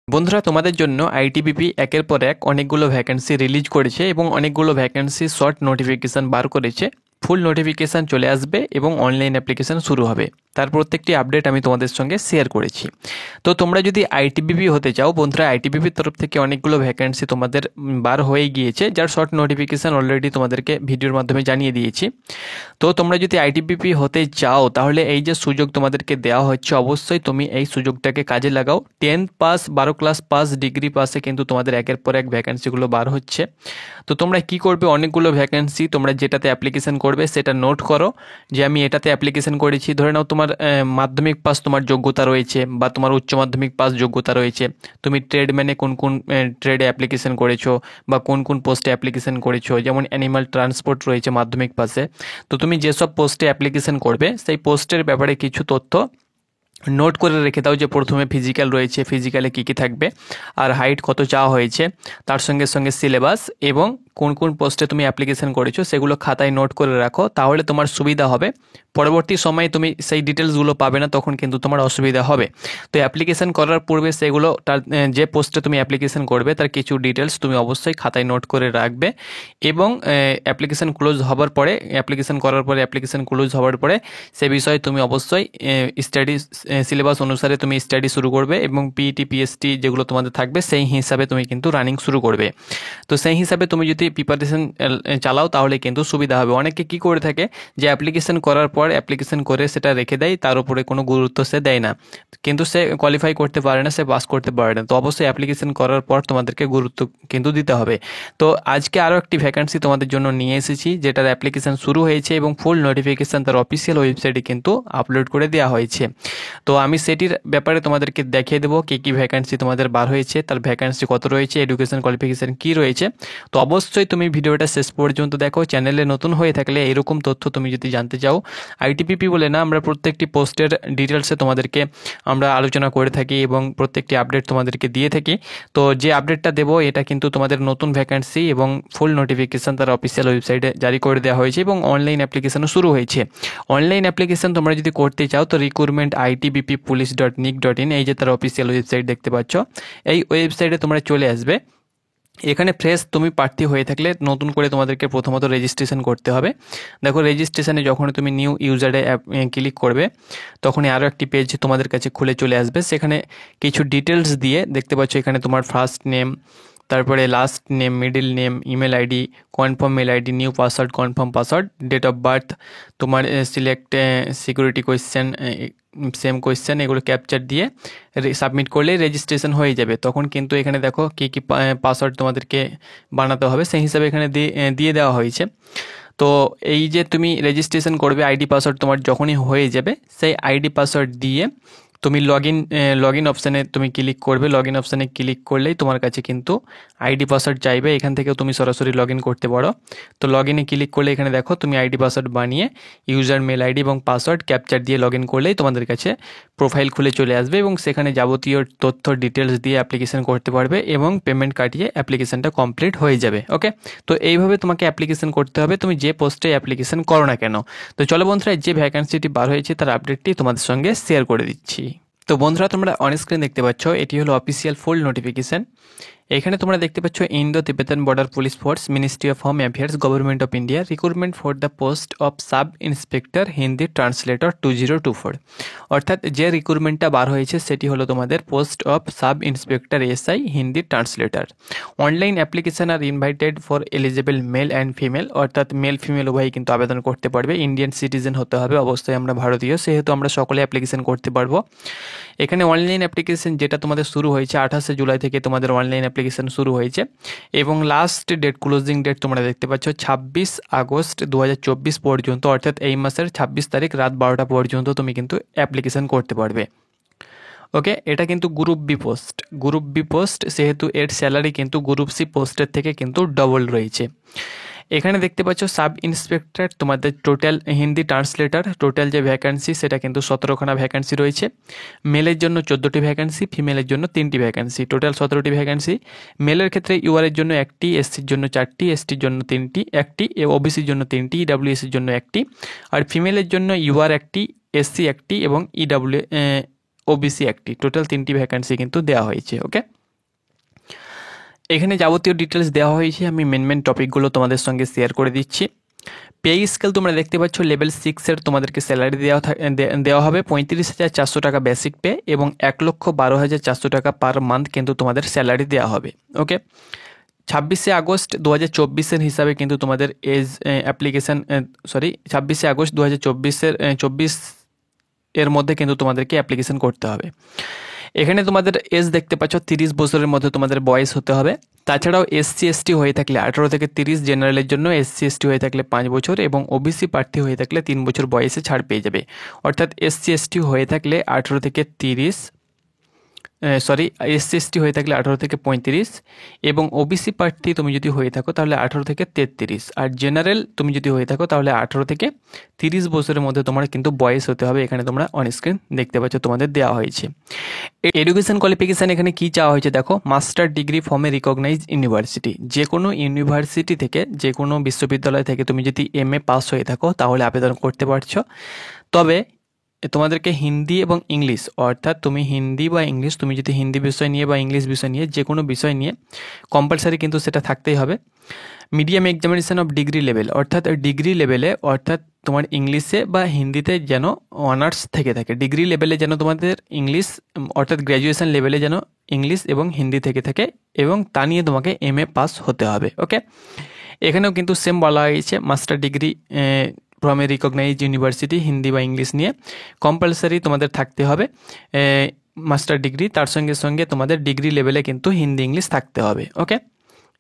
বন্ধুরা, তোমাদের জন্য আইটিবিপি একের পর এক অনেকগুলো ভ্যাকেন্সি রিলিজ করেছে এবং অনেকগুলো ভ্যাকেন্সি শর্ট নোটিফিকেশান বার করেছে। ফুল নোটিফিকেশান চলে আসবে এবং অনলাইন অ্যাপ্লিকেশান শুরু হবে। তার প্রত্যেকটি আপডেট আমি তোমাদের সঙ্গে শেয়ার করেছি। তো তোমরা যদি আইটিবিপি হতে চাও, বন্ধুরা আইটিবিপির তরফ থেকে অনেকগুলো ভ্যাকেন্সি তোমাদের বার হয়ে গিয়েছে, যার শর্ট নোটিফিকেশান অলরেডি তোমাদেরকে ভিডিওর মাধ্যমে জানিয়ে দিয়েছি। তো তোমরা যদি আইটিবিপি হতে চাও তাহলে এই যে সুযোগ তোমাদেরকে দেওয়া হচ্ছে, অবশ্যই তুমি এই সুযোগটাকে কাজে লাগাও। 10th pass, 12 class pass, degree পাসে কিন্তু তোমাদের একের পর এক ভ্যাকেন্সিগুলো বার হচ্ছে। তো তোমরা কি করবে, অনেকগুলো ভ্যাকেন্সি তোমরা যেটাতে অ্যাপ্লিকেশন করবে সেটা নোট করো যে আমি এটাতে অ্যাপ্লিকেশন করেছি। ধরে নাও তোমার মাধ্যমিক পাস তোমার যোগ্যতা রয়েছে বা তোমার উচ্চ মাধ্যমিক পাস যোগ্যতা রয়েছে। তুমি ট্রেডম্যানে কোন কোন ট্রেডে অ্যাপ্লিকেশন করেছো বা কোন কোন পোস্টে অ্যাপ্লিকেশন করেছো, যেমন অ্যানিমাল ট্রান্সপোর্ট রয়েছে মাধ্যমিক পাসে। তো তুমি যেসব পোস্টে অ্যাপ্লিকেশন করবে সেই পোস্টের ব্যাপারে কিছু তথ্য নোট করে রেখে দাও, যে প্রথমে ফিজিক্যাল রয়েছে, ফিজিক্যালে কী কী থাকবে, আর হাইট কত চাওয়া হয়েছে, তার সঙ্গে সঙ্গে সিলেবাস এবং কোন কোন পোস্টে তুমি অ্যাপ্লিকেশন করেছো সেগুলো খাতায় নোট করে রাখো। তাহলে তোমার সুবিধা হবে, পরবর্তী সময়ে তুমি সেই ডিটেলসগুলো পাবে না, তখন কিন্তু তোমার অসুবিধা হবে। তো অ্যাপ্লিকেশন করার পূর্বে সেগুলো তার যে পোস্টে তুমি অ্যাপ্লিকেশন করবে তার কিছু ডিটেলস তুমি অবশ্যই খাতায় নোট করে রাখবে। এবং অ্যাপ্লিকেশন ক্লোজ হওয়ার পরে, অ্যাপ্লিকেশন করার পরে, অ্যাপ্লিকেশন ক্লোজ হওয়ার পরে সে বিষয়ে তুমি অবশ্যই স্টাডি সিলেবাস অনুসারে তুমি স্টাডি শুরু করবে এবং পিইটি পিএসটি যেগুলো তোমাদের থাকবে সেই হিসাবে তুমি কিন্তু রানিং শুরু করবে। তো সেই হিসাবে তুমি যদি প্রিপারেশন চালাও তাহলে কিন্তু সুবিধা হবে। অনেকে কি করে থাকে যে অ্যাপ্লিকেশন করার পর অ্যাপ্লিকেশন করে সেটা রেখে দেয়, তার উপরে কোনো গুরুত্ব সে দেয় না, কিন্তু সে কোয়ালিফাই করতে পারে না, সে পাস করতে পারে না। তো অবশ্যই অ্যাপ্লিকেশন করার পর তোমাদেরকে গুরুত্ব কিন্তু দিতে হবে। তো আজকে আরও একটি ভ্যাকেন্সি তোমাদের জন্য নিয়ে এসেছি, যেটার অ্যাপ্লিকেশন শুরু হয়েছে এবং ফুল নোটিফিকেশান তার অফিসিয়াল ওয়েবসাইটে কিন্তু আপলোড করে দেওয়া হয়েছে। তো আমি সেটির ব্যাপারে তোমাদেরকে দেখিয়ে দেবো কী কী ভ্যাকেন্সি তোমাদের বার হয়েছে, তার ভ্যাকেন্সি কত রয়েছে, এডুকেশন কোয়ালিফিকেশান কী রয়েছে। তো অবশ্যই তুমি ভিডিওটা শেষ পর্যন্ত দেখো। চ্যানেলে নতুন হয়ে থাকলে এরকম তথ্য তুমি যদি জানতে চাও, আইটিপিপি বলে না, আমরা প্রত্যেকটি পোস্টের ডিটেলসে তোমাদেরকে আমরা আলোচনা করে থাকি এবং প্রত্যেকটি আপডেট তোমাদেরকে দিয়ে থাকি। তো যে আপডেটটা দেবো এটা কিন্তু তোমাদের নতুন ভ্যাকেন্সি এবং ফুল নোটিফিকেশান তার অফিসিয়াল ওয়েবসাইটে জারি করে দেওয়া হয়েছে এবং অনলাইন অ্যাপ্লিকেশানও শুরু হয়েছে। অনলাইন অ্যাপ্লিকেশান তোমরা যদি করতে চাও তো রিক্রুটমেন্ট ITBPpolice.nic.in, এই যে তার অফিসিয়াল ওয়েবসাইট দেখতে পাচ্ছ, এই ওয়েবসাইটে তোমরা চলে আসবে। এখানে ফ্রেশ তুমি প্রার্থী হয়ে থাকলে নতুন করে তোমাদেরকে প্রথমত রেজিস্ট্রেশন করতে হবে। দেখো রেজিস্ট্রেশনে যখন তুমি নিউ ইউজারে ক্লিক করবে তখনই আরও একটি পেজ তোমাদের কাছে খুলে চলে আসবে। সেখানে কিছু ডিটেলস দিয়ে দেখতে পাচ্ছ, এখানে তোমার ফার্স্ট নেম, তারপরে last name, middle name, email id, confirm mail id, new password, confirm password, date of birth, তোমার select security question, same question, এগুলো ক্যাপচার দিয়ে সাবমিট করলেই রেজিস্ট্রেশন হয়ে যাবে। তখন কিন্তু এখানে দেখো কী কী পাসওয়ার্ড তোমাদেরকে বানাতে হবে সেই হিসাবে এখানে দিয়ে দেওয়া হয়েছে। তো এই যে তুমি রেজিস্ট্রেশন করবে, আইডি পাসওয়ার্ড তোমার যখনই হয়ে যাবে সেই আইডি পাসওয়ার্ড দিয়ে তুমি লগ ইন অপশানে তুমি ক্লিক করবে। লগ ইন অপশানে ক্লিক করলেই তোমার কাছে কিন্তু আইডি পাসওয়ার্ড চাইবে, এখান থেকেও তুমি সরাসরি লগ ইন করতে পারো। তো লগ ইনে ক্লিক করলে এখানে দেখো তুমি আইডি পাসওয়ার্ড বানিয়ে ইউজার মেল আইডি এবং পাসওয়ার্ড ক্যাপচার দিয়ে লগ ইন করলেই তোমাদের কাছে প্রোফাইল খুলে চলে আসবে এবং সেখানে যাবতীয় তথ্য ডিটেলস দিয়ে অ্যাপ্লিকেশন করতে পারবে এবং পেমেন্ট কাটিয়ে অ্যাপ্লিকেশনটা কমপ্লিট হয়ে যাবে। ওকে, তো এইভাবে তোমাকে অ্যাপ্লিকেশন করতে হবে, তুমি যে পোস্টে অ্যাপ্লিকেশন করো না কেন। তো চলো বন্ধুরা, যে ভ্যাকেন্সিটি বার হয়েছে তার আপডেটটি তোমাদের সঙ্গে শেয়ার করে দিচ্ছি। তো বন্ধুরা, তোমরা অন স্ক্রিন দেখতে পাচ্ছ এটি হলো অফিসিয়াল ফুল নোটিফিকেশান। এখানে তোমরা দেখতে পাচ্ছ Indo Tibetan border police force, ministry of home affairs, government of India, recruitment for the post of sub inspector Hindi translator 2024। অর্থাৎ যে রিক্রুটমেন্টটা বার হয়েছে সেটি হলো তোমাদের post of sub inspector SI Hindi translator. Online application are invited for eligible male and female, অর্থাৎ male female উভয়ই কিন্তু আবেদন করতে পারবে। ইন্ডিয়ান সিটিজেন হতে হবে অবশ্যই, আমরা ভারতীয়, সেহেতু আমরা সকলে অ্যাপ্লিকেশান করতে পারবো। এখানে অনলাইন অ্যাপ্লিকেশান যেটা তোমাদের শুরু হয়েছে 28শে জুলাই থেকে তোমাদের অনলাইন অ্যাপ্লিকেশান শুরু হয়েছে এবং লাস্ট ডেট, ক্লোজিং ডেট তোমরা দেখতে পাচ্ছ 26 আগস্ট 2024 পর্যন্ত, অর্থাৎ এই মাসের 26 তারিখ রাত 12টা পর্যন্ত তুমি কিন্তু অ্যাপ্লিকেশান করতে পারবে। ওকে, এটা কিন্তু গ্রুপ বি পোস্ট, সেহেতু এর স্যালারি কিন্তু গ্রুপ সি পোস্টের থেকে কিন্তু ডবল রয়েছে। এখানে দেখতে পাচ্ছ সাব ইন্সপেক্টর তোমাদের টোটাল হিন্দি ট্রান্সলেটর টোটাল যে ভ্যাকান্সি সেটা কিন্তু 17খানা ভ্যাকান্সি রয়েছে। মেলের জন্য 14টি ভ্যাকান্সি, ফিমেলের জন্য 3টি ভ্যাকান্সি, টোটাল 17টি ভ্যাকান্সি। মেলের ক্ষেত্রে ইউআরের জন্য 1টি, এসসির জন্য 4টি, এসটির জন্য 3টি, 1টি, ওবিসির জন্য 3টি, ইডাব্লিউএসির জন্য 1টি, আর ফিমেলের জন্য ইউআর 1টি, এসসি 1টি এবং ওবিসি 1টি, টোটাল 3টি ভ্যাকান্সি কিন্তু দেওয়া হয়েছে। ওকে। এখানে যাবতীয় ডিটেলস দেওয়া হয়েছে, আমি মেন টপিকগুলো তোমাদের সঙ্গে শেয়ার করে দিচ্ছি। পে স্কেল তোমরা দেখতে পাচ্ছ, লেভেল 6-এর তোমাদেরকে স্যালারি দেওয়া হবে 35,400 টাকা বেসিক পে এবং 1,12,400 টাকা পার মান্থ কিন্তু তোমাদের স্যালারি দেওয়া হবে। ওকে, 26শে আগস্ট 2024-এর হিসাবে কিন্তু তোমাদের এজ অ্যাপ্লিকেশান 26শে আগস্ট 2024 এর মধ্যে কিন্তু তোমাদেরকে অ্যাপ্লিকেশান করতে হবে। এখানে তোমাদের এজ দেখতে পাচ্ছ 30 বছরের মধ্যে তোমাদের বয়স হতে হবে। তাছাড়াও SC/ST হয়ে থাকলে 18 থেকে 30, জেনারেলের জন্য SC/ST হয়ে থাকলে 5 বছর এবং OBC প্রার্থী হয়ে থাকলে 3 বছর বয়সে ছাড় পেয়ে যাবে। অর্থাৎ SC/ST হয়ে থাকলে 18 থেকে 30, SC/ST হয়ে থাকলে 18 থেকে 35 এবং OBC প্রার্থী তুমি যদি হয়ে থাকো তাহলে 18 থেকে 33, আর জেনারেল তুমি যদি হয়ে থাকো তাহলে 18 থেকে 30 বছরের মধ্যে তোমার কিন্তু বয়স হতে হবে। এখানে তোমরা অন স্ক্রিন দেখতে পাচ্ছ তোমাদের দেওয়া হয়েছে। এডুকেশন কোয়ালিফিকেশান এখানে কি চাওয়া হয়েছে দেখো, master degree from a recognise university. যে কোনো ইউনিভার্সিটি থেকে, যে কোনো বিশ্ববিদ্যালয় থেকে তুমি যদি MA পাস হয়ে থাকো তাহলে আবেদন করতে পারছো। তবে তোমাদেরকে হিন্দি এবং ইংলিশ, অর্থাৎ তুমি হিন্দি বা ইংলিশ, তুমি যদি হিন্দি বিষয় নিয়ে বা ইংলিশ বিষয় নিয়ে যে কোনো বিষয় নিয়ে কম্পালসারি কিন্তু সেটা থাকতেই হবে। Medium examination of degree level, অর্থাৎ ডিগ্রি লেভেলে, অর্থাৎ তোমার ইংলিশে বা হিন্দিতে যেন অনার্স থেকে থাকে। ডিগ্রি লেভেলে যেন তোমাদের ইংলিশ, অর্থাৎ গ্র্যাজুয়েশন লেভেলে যেন ইংলিশ এবং হিন্দি থেকে থাকে এবং তা নিয়ে তোমাকে MA পাস হতে হবে। ওকে, এখানেও কিন্তু সেম বলা হয়েছে, master degree from a recognise university, Hindi বা ইংলিশ নিয়ে কম্পালসারি তোমাদের থাকতে হবে মাস্টার ডিগ্রি। তার সঙ্গে সঙ্গে তোমাদের ডিগ্রি লেভেলে কিন্তু হিন্দি ইংলিশ থাকতে হবে। ওকে,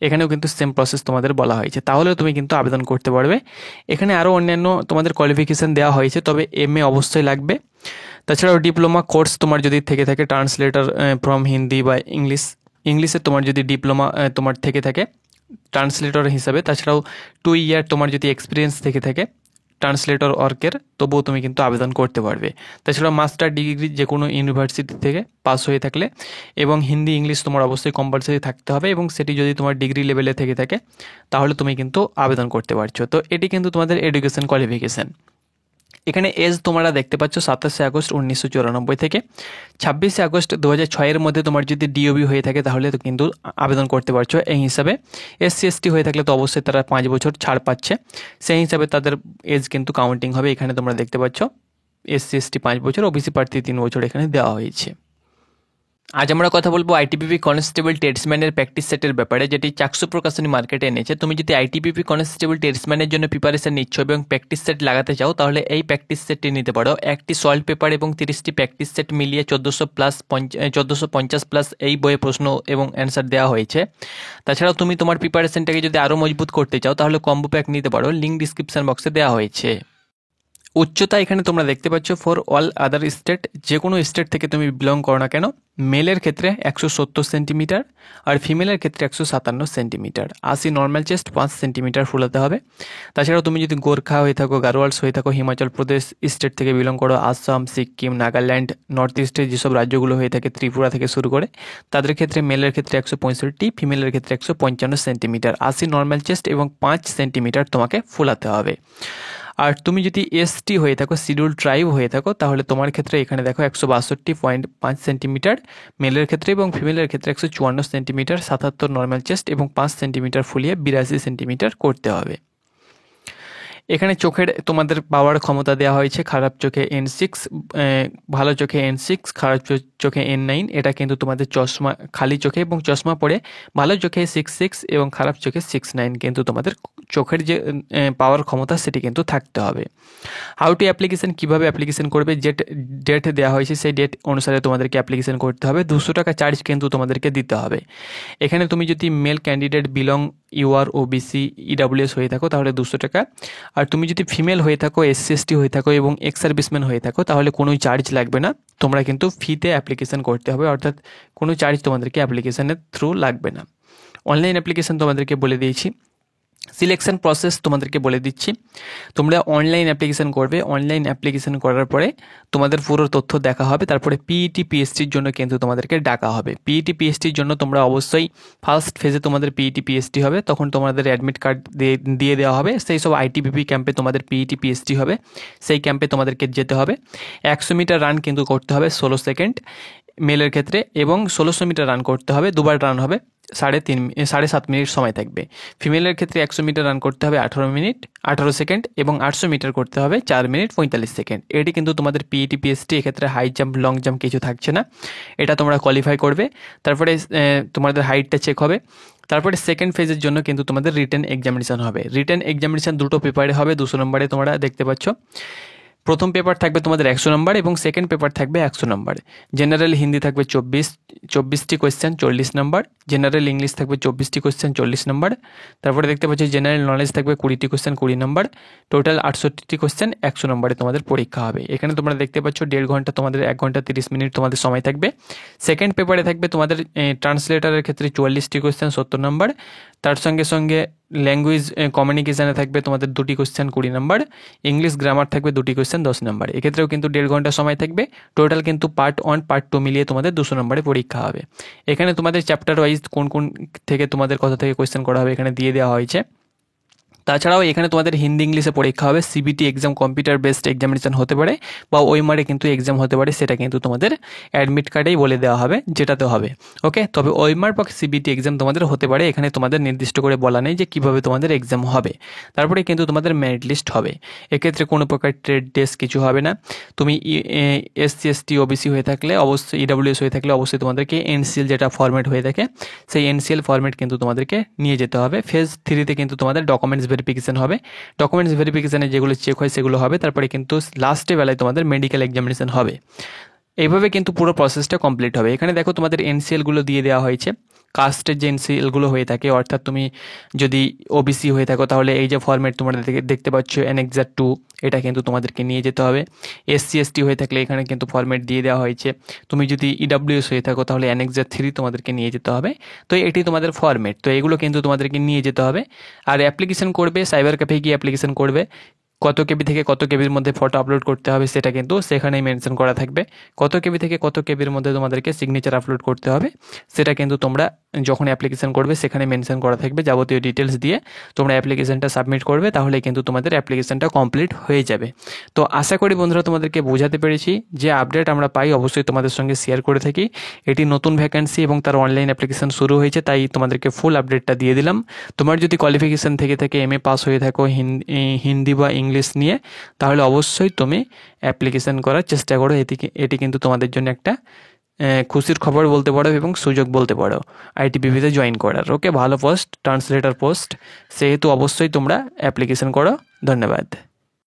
এখানেও কিন্তু সেম প্রসেস তোমাদের বলা হয়েছে, তাহলে তুমি কিন্তু আবেদন করতে পারবে। এখানে আরও অন্যান্য তোমাদের কোয়ালিফিকেশান দেওয়া হয়েছে, তবে MA অবশ্যই লাগবে। তাছাড়াও ডিপ্লোমা কোর্স তোমার যদি থেকে থাকে, ট্রান্সলেটর ফ্রম হিন্দি বা ইংলিশে তোমার যদি ডিপ্লোমা তোমার থেকে থাকে ট্রান্সলেটর হিসাবে, তাছাড়াও 2 ইয়ার তোমার যদি এক্সপিরিয়েন্স থেকে থাকে ট্রান্সলেটর ওয়ার্কের, তবুও তুমি কিন্তু আবেদন করতে পারবে। তাছাড়া মাস্টার ডিগ্রি যে কোনো ইউনিভার্সিটি থেকে পাস হয়ে থাকলে এবং হিন্দি ইংলিশ তোমার অবশ্যই কম্পালসারি থাকতে হবে এবং সেটি যদি তোমার ডিগ্রি লেভেলে থেকে থাকে তাহলে তুমি কিন্তু আবেদন করতে পারছো। তো এটি কিন্তু তোমাদের এডুকেশন কোয়ালিফিকেশান। এখানে এজ তোমরা দেখতে পাচ্ছ 27শে আগস্ট 1994 থেকে 26শে আগস্ট 2006-এর মধ্যে তোমার যদি DOB হয়ে থাকে তাহলে তো কিন্তু আবেদন করতে পারছো। এই হিসাবে SC/ST হয়ে থাকলে তো অবশ্যই তারা 5 বছর ছাড় পাচ্ছে, সেই হিসাবে তাদের এজ কিন্তু কাউন্টিং হবে। এখানে তোমরা দেখতে পাচ্ছ SC/ST 5 বছর, OBC প্রার্থী 3 বছর এখানে দেওয়া হয়েছে। আজ আমরা কথা বলবো ITBP কনস্টেবল টেস্টম্যানের প্র্যাকটিস সেটের ব্যাপারে, যেটি চাকসু প্রকাশনী মার্কেটে এনেছে। তুমি যদি ITBP কনস্টেবল টেস্টম্যানের জন্য প্রিপারেশন নিচ্ছ এবং প্র্যাকটিস সেট লাগাতে চাও তাহলে এই প্র্যাকটিস সেটটি নিতে পারো। একটি সল্ভ পেপার এবং 30টি প্র্যাকটিস সেট মিলিয়ে 1450+ এই বইয়ে প্রশ্ন এবং অ্যান্সার দেওয়া হয়েছে। তাছাড়াও তুমি তোমার প্রিপারেশনটাকে যদি আরও মজবুত করতে চাও তাহলে কম্বো প্যাক নিতে পারো, লিঙ্ক ডিসক্রিপশন বক্সে দেওয়া হয়েছে। উচ্চতা এখানে তোমরা দেখতে পাচ্ছ ফর অল আদার স্টেট, যে কোনো স্টেট থেকে তুমি বিলং করো না কেন, মেলের ক্ষেত্রে 170 সেন্টিমিটার আর ফিমেলের ক্ষেত্রে 157 সেন্টিমিটার। 80 নর্মাল চেস্ট, 5 সেন্টিমিটার ফুলাতে হবে। তাছাড়াও তুমি যদি গোর্খা হয়ে থাকো, গারোয়ালস হয়ে থাকো, হিমাচল প্রদেশ স্টেট থেকে বিলং করো, আসাম, সিকিম, নাগাল্যান্ড, নর্থ ইস্টের যেসব রাজ্যগুলো হয়ে থাকে, ত্রিপুরা থেকে শুরু করে, তাদের ক্ষেত্রে মেলের ক্ষেত্রে 165, ফিমেলের ক্ষেত্রে 155 সেন্টিমিটার। 80 নর্মাল চেস্ট এবং 5 সেন্টিমিটার তোমাকে ফুলাতে হবে। আর তুমি যদি ST হয়ে থাকো, শিডিউল ট্রাইব হয়ে থাকো, তাহলে তোমার ক্ষেত্রে এখানে দেখো 162.5 সেন্টিমিটার মেলের ক্ষেত্রে এবং ফিমেলের ক্ষেত্রে 154 সেন্টিমিটার, 77 নর্মাল চেস্ট এবং 5 সেন্টিমিটার ফুলিয়ে 82 সেন্টিমিটার করতে হবে। এখানে চোখের তোমাদের পাওয়ার ক্ষমতা দেওয়া হয়েছে, খারাপ চোখে N6, ভালো চোখে N6, খারাপ চোখে N9। এটা কিন্তু তোমাদের চশমা, খালি চোখে এবং চশমা পরে ভালো চোখে 6.6 এবং খারাপ চোখে 6.9 কিন্তু তোমাদের চোখের যে পাওয়ার ক্ষমতা সেটি কিন্তু থাকতে হবে। হাউ টু অ্যাপ্লিকেশন, কীভাবে অ্যাপ্লিকেশন করবে, যে ডেট দেওয়া হয়েছে সেই ডেট অনুসারে তোমাদেরকে অ্যাপ্লিকেশন করতে হবে। 200 টাকা চার্জ কিন্তু তোমাদেরকে দিতে হবে। এখানে তুমি যদি male candidate belong UR OBC EWS হয়ে থাকো তাহলে 200 টাকা, আর তুমি যদি ফিমেল হয়ে থাকো, SC/ST হয়ে থাকো এবং এক্স সার্ভিসম্যান হয়ে থাকো তাহলে কোনো চার্জ লাগবে না, তোমরা কিন্তু ফ্রিতে অ্যাপ্লিকেশন করতে হবে, অর্থাৎ কোনো চার্জ তোমাদেরকে অ্যাপ্লিকেশনের থ্রু লাগবে না। অনলাইন অ্যাপ্লিকেশন তোমাদেরকে বলে দিয়েছি। সিলেকশন প্রসেস তোমাদেরকে বলে দিচ্ছি। তোমরা অনলাইন অ্যাপ্লিকেশন করবে, অনলাইন অ্যাপ্লিকেশন করার পরে তোমাদের পুরো তথ্য দেখা হবে, তারপরে PET PSTর জন্য কিন্তু তোমাদেরকে ডাকা হবে। PET PSTর জন্য তোমরা অবশ্যই ফার্স্ট ফেজে তোমাদের PET PST হবে, তখন তোমাদের অ্যাডমিট কার্ড দিয়ে দেওয়া হবে। সেই সব ITBP ক্যাম্পে তোমাদের PET PST হবে, সেই ক্যাম্পে তোমাদেরকে যেতে হবে। 100 মিটার রান কিন্তু করতে হবে 16 সেকেন্ড। মেলের ক্ষেত্রে, এবং 1600 মিটার রান করতে হবে, দুবার রান হবে, 7.5 মিনিট সময় থাকবে। ফিমেলের ক্ষেত্রে 100 মিটার রান করতে হবে 18 সেকেন্ড, এবং 800 মিটার করতে হবে 4 মিনিট 45 সেকেন্ড। এটি কিন্তু তোমাদের পিইটি পিএসটি, এক্ষেত্রে হাই জাম্প লং জাম্প কিছু থাকছে না, এটা তোমরা কোয়ালিফাই করবে। তারপরে তোমাদের হাইটটা চেক হবে। তারপরে সেকেন্ড ফেজের জন্য কিন্তু তোমাদের রিটেন এক্সামিনেশান হবে। রিটেন এক্সামিনেশান দুটো পেপারে হবে, 200 নম্বরে তোমরা দেখতে পাচ্ছ। প্রথম পেপার থাকবে তোমাদের 100 নম্বর এবং সেকেন্ড পেপার থাকবে 100 নম্বর। জেনারেল হিন্দি থাকবে 24টি কোয়েশ্চেন 40 নম্বর। জেনারেল ইংলিশ থাকবে 24টি কোয়েশ্চেন 40 নম্বর। তারপরে দেখতে পাচ্ছি জেনারেল নলেজ থাকবে 20টি কোয়েশ্চেন 20 নম্বর। টোটাল 68টি কোয়েশ্চেন 100 নম্বরে তোমাদের পরীক্ষা হবে। এখানে তোমরা দেখতে পাচ্ছ 1.5 ঘন্টা তোমাদের, 1 ঘন্টা 30 মিনিট তোমাদের সময় থাকবে। সেকেন্ড পেপারে থাকবে তোমাদের ট্রান্সলেটারের ক্ষেত্রে 44টি কোয়েশ্চেন 70 নম্বর। তার সঙ্গে সঙ্গে ল্যাঙ্গুয়েজ কমিউনিকেশানে থাকবে তোমাদের 2টি কোয়েশ্চেন 20 নম্বর। ইংলিশ গ্রামার থাকবে 2টি কোয়েশ্চেন 10 নম্বর। এক্ষেত্রেও কিন্তু 1.5 ঘন্টা সময় থাকবে। টোটাল কিন্তু পার্ট 1 পার্ট 2 মিলিয়ে তোমাদের 200 নম্বরে পরীক্ষা হবে। এখানে তোমাদের চ্যাপ্টার ওয়াইজ কোন কোন থেকে তোমাদের কোথা থেকে কোয়েশ্চেন করা হবে এখানে দিয়ে দেওয়া হয়েছে। তাছাড়াও এখানে তোমাদের হিন্দি ইংলিশে পরীক্ষা হবে। CBT exam computer based examination হতে পারে, বা ওইমারে কিন্তু এক্সাম হতে পারে, সেটা কিন্তু তোমাদের অ্যাডমিট কার্ডেই বলে দেওয়া হবে যেটাতে হবে। ওকে, তবে ওইমার বা সিবিটি এক্সাম তোমাদের হতে পারে, এখানে তোমাদের নির্দিষ্ট করে বলা নেই যে কীভাবে তোমাদের এক্সাম হবে। তারপরে কিন্তু তোমাদের মেরিট লিস্ট হবে। এক্ষেত্রে কোনো প্রকার ট্রেড টেস্ট কিছু হবে না। তুমি এসসি এসটি ওবিসি হয়ে থাকলে অবশ্যই, ইডাব্লিউএস হয়ে থাকলে অবশ্যই তোমাদেরকে এনসিএল যেটা ফরম্যাট হয়ে থাকে সেই এনসিএল ফরম্যাট কিন্তু তোমাদেরকে নিয়ে যেতে হবে। ফেজ 3তে কিন্তু তোমাদের ডকুমেন্টস ভেরিফিকেশান হবে। ডকুমেন্টস ভেরিফিকেশানে যেগুলো চেক হয় সেগুলো হবে। তারপরে কিন্তু লাস্টে বেলায় তোমাদের মেডিকেল এক্সামিনেশান হবে। এইভাবে কিন্তু পুরো প্রসেসটা কমপ্লিট হবে। এখানে দেখো তোমাদের এনসিএলগুলো দিয়ে দেওয়া হয়েছে। কাস্টের যে এনসিএলগুলো হয়ে থাকে, অর্থাৎ তুমি যদি ওবিসি হয়ে থাকো তাহলে এই যে ফরম্যাট তোমরা দেখতে পাচ্ছ অ্যানেক্সার 2, এটা কিন্তু তোমাদেরকে নিয়ে যেতে হবে। এসসি এসটি হয়ে থাকলে এখানে কিন্তু ফরম্যাট দিয়ে দেওয়া হয়েছে। তুমি যদি ইডাব্লিউএস হয়ে থাকো তাহলে অ্যানেক্সার 3 তোমাদেরকে নিয়ে যেতে হবে। তো এটি তোমাদের ফরম্যাট, তো এগুলো কিন্তু তোমাদেরকে নিয়ে যেতে হবে। আর অ্যাপ্লিকেশন করবে, সাইবার ক্যাফে গিয়ে অ্যাপ্লিকেশন করবে। কত কেবি থেকে কত কেবির মধ্যে ফটো আপলোড করতে হবে সেটা কিন্তু সেখানেই মেনশন করা থাকবে। কত কেবি থেকে কত কেবির মধ্যে তোমাদেরকে সিগনেচার আপলোড করতে হবে সেটা কিন্তু তোমরা যখন অ্যাপ্লিকেশন করবে সেখানে মেনশন করা থাকবে। যাবতীয় ডিটেলস দিয়ে তোমরা অ্যাপ্লিকেশনটা সাবমিট করবে, তাহলে কিন্তু তোমাদের অ্যাপ্লিকেশনটা কমপ্লিট হয়ে যাবে। তো আশা করি বন্ধুরা তোমাদেরকে বোঝাতে পেরেছি। যে আপডেট আমরা পাই অবশ্যই তোমাদের সঙ্গে শেয়ার করে থাকি। এটি নতুন ভ্যাকেন্সি এবং তার অনলাইন অ্যাপ্লিকেশন শুরু হয়েছে, তাই তোমাদেরকে ফুল আপডেটটা দিয়ে দিলাম। তোমার যদি কোয়ালিফিকেশান থেকে থাকে এমএ পাস হয়ে থাকো হিন্দি বা ইংলিশ নিয়ে, তাহলে অবশ্যই তুমি অ্যাপ্লিকেশান করার চেষ্টা করো। এটি কিন্তু তোমাদের জন্য একটা খুশির খবর বলতে পারো এবং সুযোগ বলতে পারো আইটিবিপিতে জয়েন করার। ওকে, ভালো পোস্ট, ট্রান্সলেটর পোস্ট, সেহেতু অবশ্যই তোমরা অ্যাপ্লিকেশান করো। ধন্যবাদ।